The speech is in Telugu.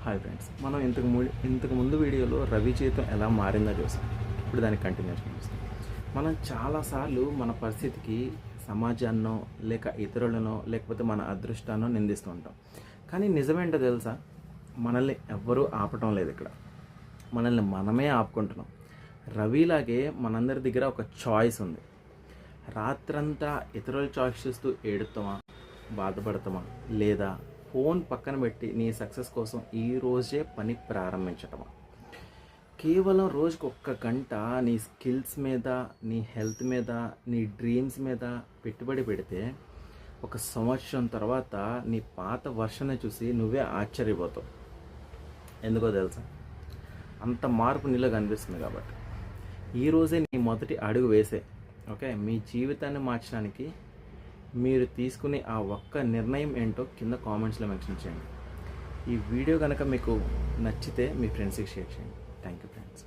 హాయ్ ఫ్రెండ్స్, మనం ఇంతకు ముందు వీడియోలో రవి జీవితం ఎలా మారిందో చూసాం. ఇప్పుడు దానికి కంటిన్యూషన్ చూస్తాం. మనం చాలాసార్లు మన పరిస్థితికి సమాజాన్నో లేక ఇతరులనో లేకపోతే మన అదృష్టాన్నో నిందిస్తూ ఉంటాం. కానీ నిజమేంటో తెలుసా? మనల్ని ఎవ్వరూ ఆపటం లేదు. ఇక్కడ మనల్ని మనమే ఆపుకుంటున్నాం. రవిలాగే మనందరి దగ్గర ఒక చాయిస్ ఉంది. రాత్రంతా ఇతరుల చాయిస్ చూస్తూ ఏడుతామా, బాధపడతామా, లేదా ఫోన్ పక్కన పెట్టి నీ సక్సెస్ కోసం ఈ రోజే పని ప్రారంభించటమా? కేవలం రోజుకు 1 గంట నీ స్కిల్స్ మీద, నీ హెల్త్ మీద, నీ డ్రీమ్స్ మీద పెట్టుబడి పెడితే 1 సంవత్సరం తర్వాత నీ పాత వర్షన్ని చూసి నువ్వే ఆశ్చర్యపోతావు. ఎందుకో తెలుసా? అంత మార్పు నీలో కనిపిస్తుంది. కాబట్టి ఈరోజే నీ మొదటి అడుగు వేసే మీ జీవితాన్ని మార్చడానికి మీరు తీసుకునే ఆ ఒక్క నిర్ణయం ఏంటో కింద కామెంట్స్లో మెన్షన్ చేయండి. ఈ వీడియో కనుక మీకు నచ్చితే మీ ఫ్రెండ్స్కి షేర్ చేయండి. Thank you friends.